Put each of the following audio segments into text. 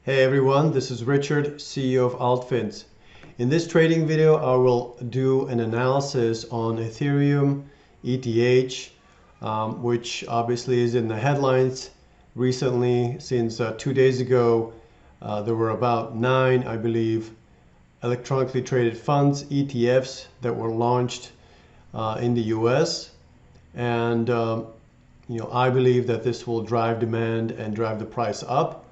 Hey everyone, this is Richard, CEO of altFINS. In this trading video, I will do an analysis on Ethereum, ETH, which obviously is in the headlines recently. Since 2 days ago, there were about 9, I believe, electronically traded funds, ETFs, that were launched in the US. And I believe that this will drive demand and drive the price up.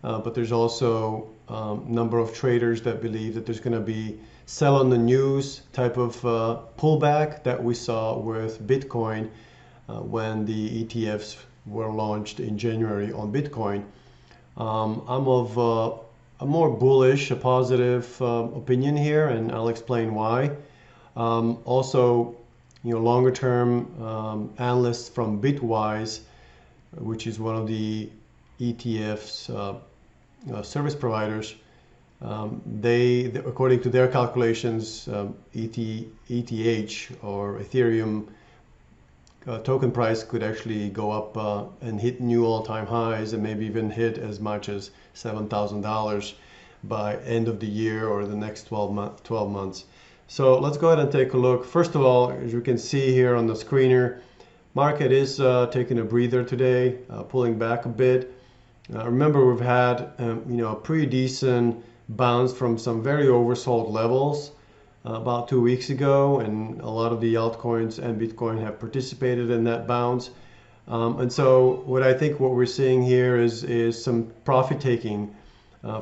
But there's also a number of traders that believe that there's going to be sell on the news type of pullback that we saw with Bitcoin when the ETFs were launched in January on Bitcoin. I'm of a more bullish, a positive opinion here, and I'll explain why. Also, longer term analysts from Bitwise, which is one of the ETFs service providers, they according to their calculations, ETH or Ethereum token price could actually go up and hit new all-time highs and maybe even hit as much as $7,000 by end of the year or the next 12 months. So let's go ahead and take a look. First of all, as you can see here on the screener, market is taking a breather today, pulling back a bit. Remember, we've had a pretty decent bounce from some very oversold levels about 2 weeks ago, and a lot of the altcoins and Bitcoin have participated in that bounce. And so what we're seeing here is some profit taking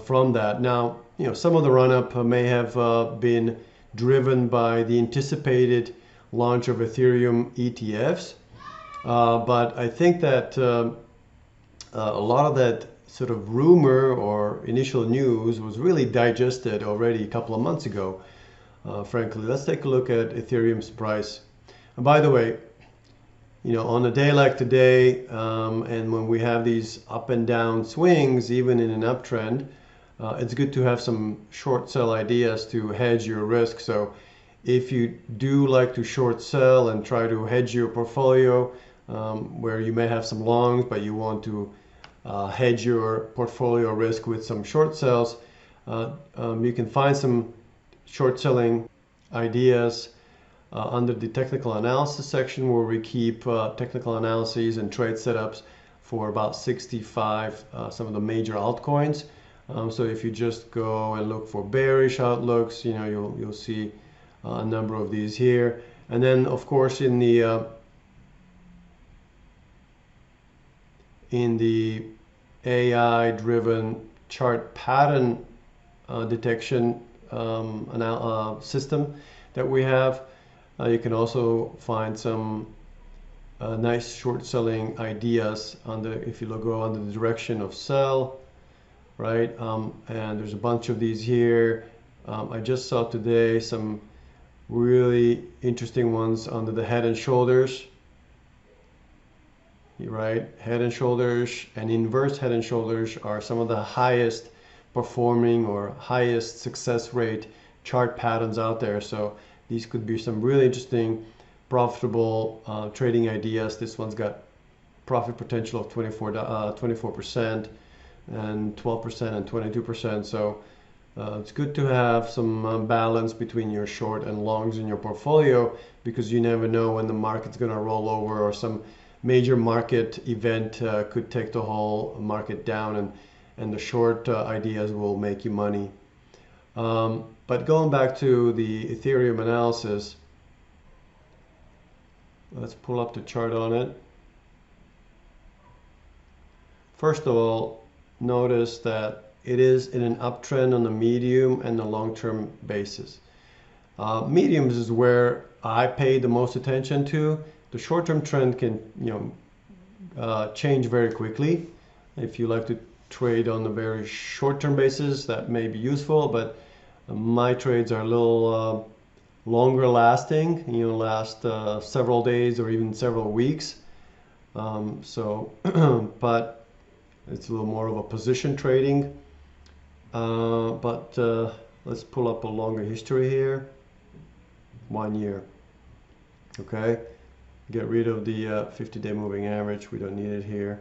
from that. Now, some of the run-up may have been driven by the anticipated launch of Ethereum ETFs, but I think that a lot of that sort of rumor or initial news was really digested already a couple of months ago, frankly. Let's take a look at Ethereum's price. And by the way, on a day like today, and when we have these up and down swings, even in an uptrend, it's good to have some short sell ideas to hedge your risk. So if you do like to short sell and try to hedge your portfolio, where you may have some longs, but you want to hedge your portfolio risk with some short sells, you can find some short selling ideas under the technical analysis section, where we keep technical analyses and trade setups for about 65 some of the major altcoins. So if you just go and look for bearish outlooks, you'll see a number of these here. And then of course in the AI driven chart pattern detection system that we have, you can also find some nice short selling ideas if you go under the direction of sell, right? And there's a bunch of these here. I just saw today some really interesting ones under the head and shoulders, right? Head and shoulders and inverse head and shoulders are some of the highest performing or highest success rate chart patterns out there. So these could be some really interesting, profitable trading ideas. This one's got profit potential of 24% and 12% and 22%. So it's good to have some balance between your short and longs in your portfolio, because you never know when the market's going to roll over or some major market event could take the whole market down, and the short ideas will make you money. But going back to the Ethereum analysis, let's pull up the chart on it. First of all, notice that it is in an uptrend on the medium and the long-term basis. Mediums is where I pay the most attention to. The short-term trend can change very quickly. If you like to trade on a very short-term basis, that may be useful, but my trades are a little longer lasting, last several days or even several weeks. But it's a little more of a position trading. But let's pull up a longer history here. 1 year. Okay. Get rid of the 50-day moving average. We don't need it here.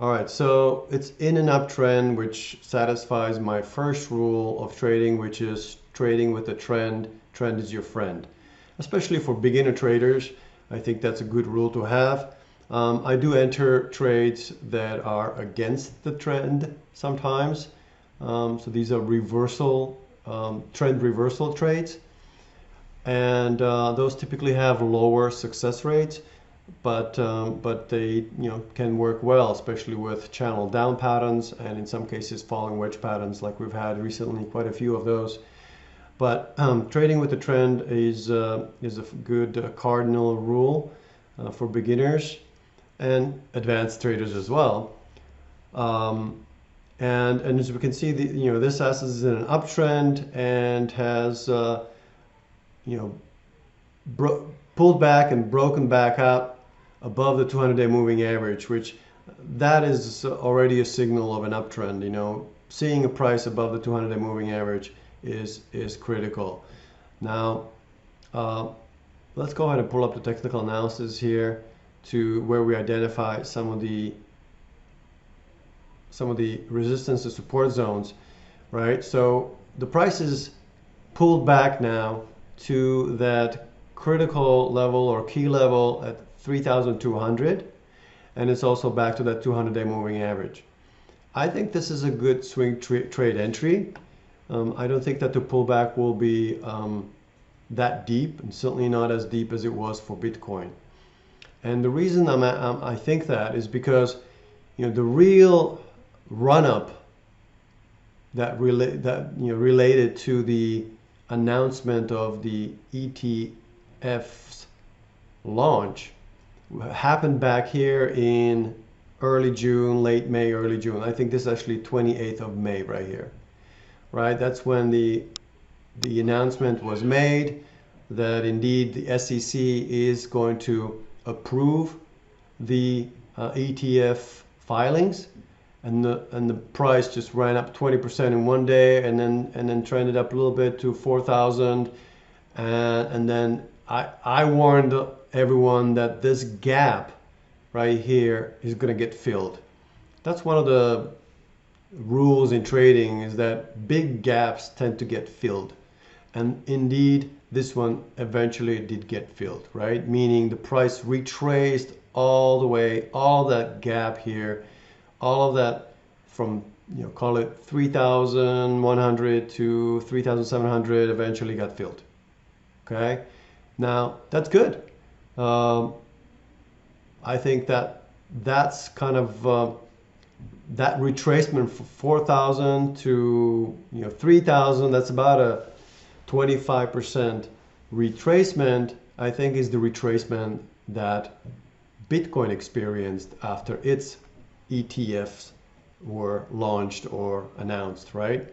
All right, so it's in an uptrend, which satisfies my first rule of trading, which is trading with a trend. Trend is your friend. Especially for beginner traders, I think that's a good rule to have. I do enter trades that are against the trend sometimes. So these are trend reversal trades. And those typically have lower success rates, but they can work well, especially with channel down patterns and in some cases falling wedge patterns, like we've had recently, quite a few of those. But trading with the trend is a good cardinal rule for beginners and advanced traders as well. And as we can see, this asset is in an uptrend and has pulled back and broken back out above the 200-day moving average, which that is already a signal of an uptrend. Seeing a price above the 200-day moving average is critical. Now, let's go ahead and pull up the technical analysis here to where we identify some of the resistance to support zones, right? So the price is pulled back now to that critical level or key level at 3,200, and it's also back to that 200-day moving average. I think this is a good swing trade entry. I don't think that the pullback will be that deep, and certainly not as deep as it was for Bitcoin. And the reason I think that is because the real run-up that related to the announcement of the ETF's launch happened back here in early June, late May, early June. I think this is actually 28th of May right here, right? That's when the announcement was made that indeed the SEC is going to approve the ETF filings, and the price just ran up 20% in one day, and then trended up a little bit to 4,000, and then I warned everyone that this gap right here is going to get filled. That's one of the rules in trading, is that big gaps tend to get filled, and indeed this one eventually did get filled, right? Meaning the price retraced all the way, all that gap here, all of that from, call it 3,100 to 3,700 eventually got filled. Okay, now that's good. I think that's kind of that retracement from 4,000 to 3,000. That's about a 25% retracement. I think is the retracement that Bitcoin experienced after its ETFs were launched or announced, right?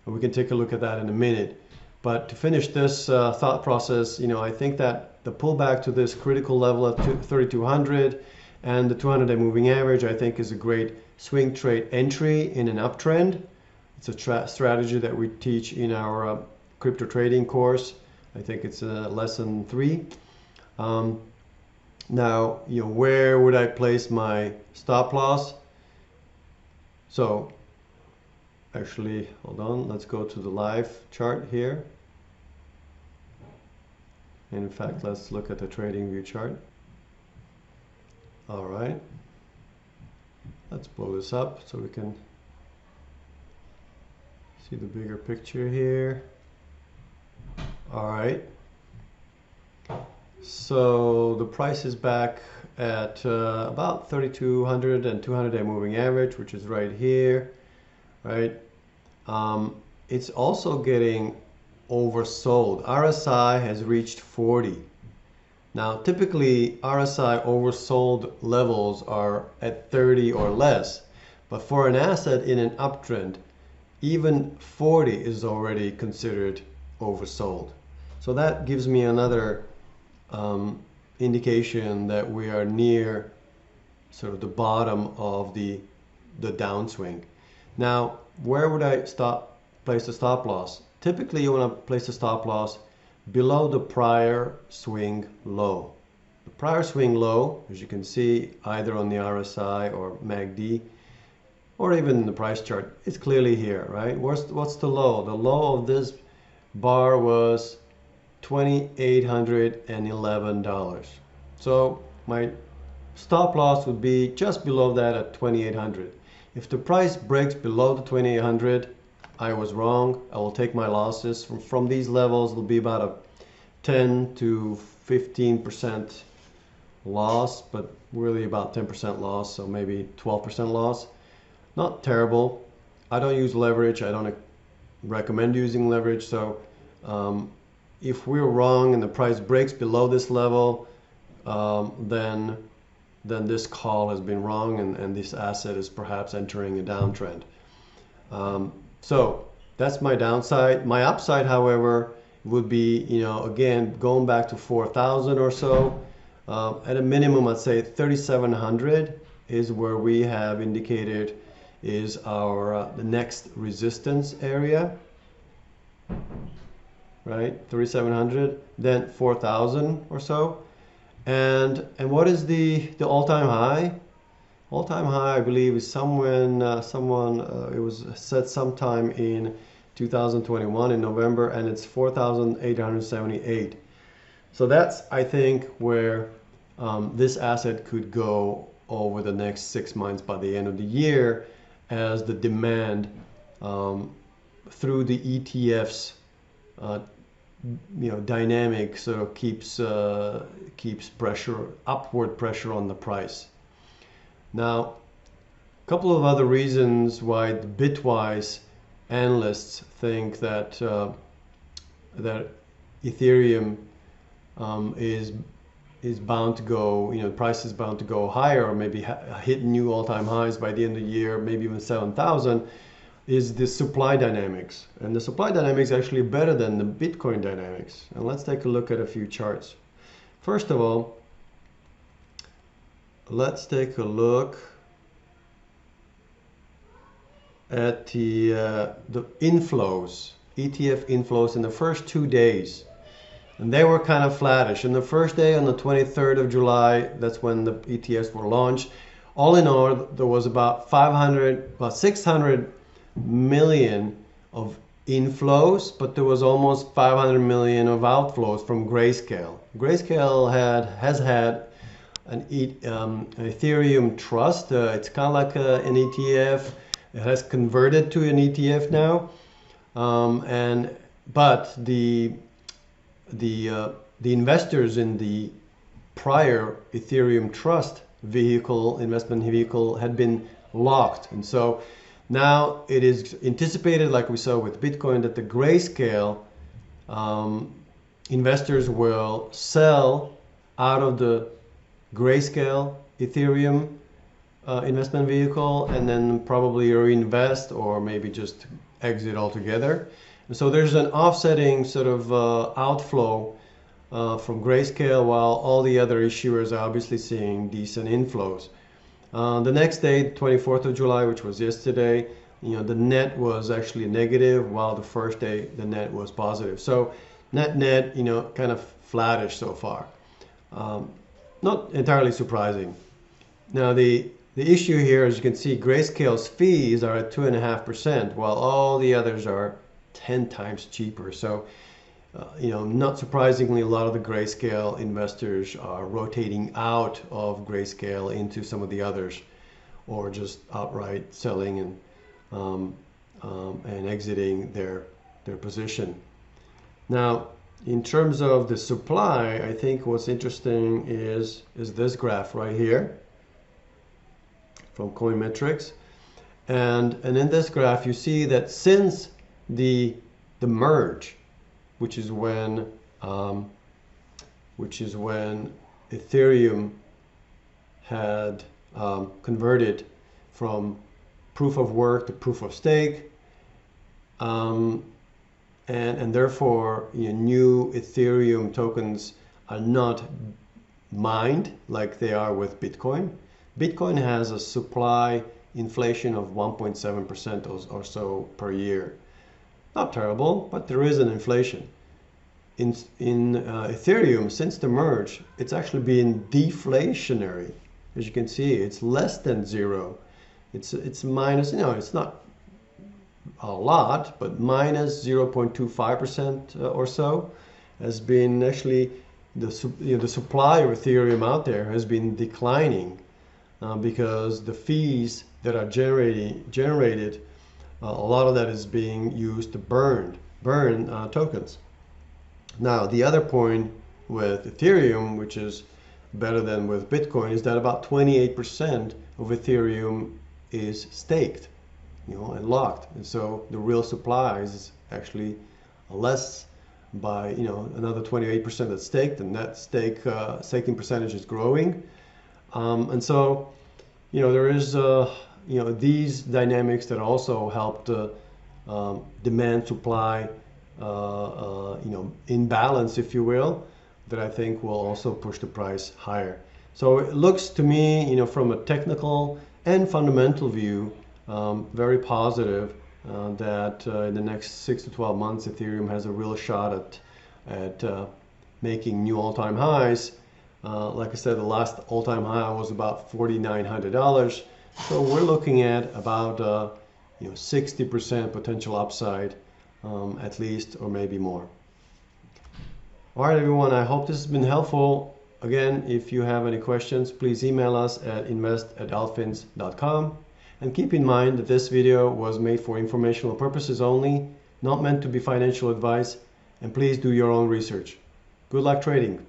And we can take a look at that in a minute. But to finish this thought process, I think that the pullback to this critical level of 3,200 and the 200-day moving average, I think, is a great swing trade entry in an uptrend. It's a strategy that we teach in our crypto trading course. I think it's lesson 3. Now, where would I place my stop loss? So actually, hold on, let's go to the live chart here. And in fact, let's look at the trading view chart. All right, let's blow this up so we can see the bigger picture here. All right, so the price is back at about 3,200 and 200-day moving average, which is right here, right? It's also getting oversold. RSI has reached 40. Now, typically RSI oversold levels are at 30 or less, but for an asset in an uptrend, even 40 is already considered oversold. So that gives me another indication that we are near sort of the bottom of the downswing. Now, where would I place the stop loss? Typically, you want to place the stop loss below the prior swing low. The prior swing low, as you can see, either on the RSI or MACD, or even in the price chart, it's clearly here, right? What's the low? The low of this bar was $2,811. So my stop loss would be just below that at 2,800. If the price breaks below the 2,800, I was wrong. I will take my losses. From these levels, it'll be about a 10 to 15% loss, but really about 10% loss, so maybe 12% loss. Not terrible. I don't use leverage. I don't recommend using leverage. So if we're wrong and the price breaks below this level, then this call has been wrong, and this asset is perhaps entering a downtrend. So that's my downside. My upside, however, would be, again, going back to 4,000 or so. At a minimum, I'd say 3,700 is where we have indicated is our the next resistance area, right? 3,700, then 4,000 or so. And what is the all-time high? All-time high, I believe, is somewhere it was set sometime in 2021 in November, and it's 4,878. So that's, I think, where this asset could go over the next 6 months by the end of the year, as the demand through the ETFs dynamic sort of keeps upward pressure on the price. Now, a couple of other reasons why the Bitwise analysts think that that Ethereum is bound to go, price is bound to go higher, or maybe hit new all-time highs by the end of the year, maybe even 7,000, is the supply dynamics. And the supply dynamics are actually better than the Bitcoin dynamics. And let's take a look at a few charts. First of all, let's take a look at the inflows, ETF inflows in the first 2 days. And they were kind of flattish. In the first day, on the 23rd of July, that's when the ETFs were launched. All in all, there was about 600 million of inflows, but there was almost 500 million of outflows from Grayscale. Grayscale has had an Ethereum trust. It's kind of like an ETF. It has converted to an ETF now, but the investors in the prior Ethereum trust investment vehicle had been locked, and so now it is anticipated, like we saw with Bitcoin, that the Grayscale investors will sell out of the Grayscale Ethereum investment vehicle, and then probably reinvest or maybe just exit altogether. And so there's an offsetting sort of outflow from Grayscale, while all the other issuers are obviously seeing decent inflows. The next day, 24th of July, which was yesterday, the net was actually negative, while the first day the net was positive. So net, kind of flattish so far. Not entirely surprising. Now the issue here, as you can see, Grayscale's fees are at 2.5%, while all the others are 10 times cheaper. So, not surprisingly, a lot of the Grayscale investors are rotating out of Grayscale into some of the others, or just outright selling and exiting their position. Now, in terms of the supply, I think what's interesting is this graph right here from Coinmetrics, and in this graph you see that since the merge, which is when Ethereum had converted from proof of work to proof of stake, and therefore new Ethereum tokens are not mined like they are with Bitcoin. Bitcoin has a supply inflation of 1.7% or so per year. Not terrible, but there is an inflation. in Ethereum, since the merge, it's actually been deflationary. As you can see, it's less than zero. It's minus, you know, it's not a lot, but minus 0.25% or so has been actually the supply of Ethereum out there has been declining because the fees that are generated, a lot of that is being used to burn tokens. Now, the other point with Ethereum, which is better than with Bitcoin, is that about 28% of Ethereum is staked, you know, and locked. And so the real supply is actually less by, you know, another 28% that's staked, and that staking percentage is growing. And so, you know, there is, you know, these dynamics that also help the demand supply you know, imbalance, if you will, that I think will also push the price higher. So it looks to me, you know, from a technical and fundamental view, very positive that in the next 6 to 12 months, Ethereum has a real shot at making new all-time highs. Like I said, the last all-time high was about $4,900. So we're looking at about you know, 60% potential upside. At least, or maybe more. All right, everyone, I hope this has been helpful. Again, if you have any questions, please email us at invest@altfins.com. And keep in mind that this video was made for informational purposes only, not meant to be financial advice, and please do your own research. Good luck trading.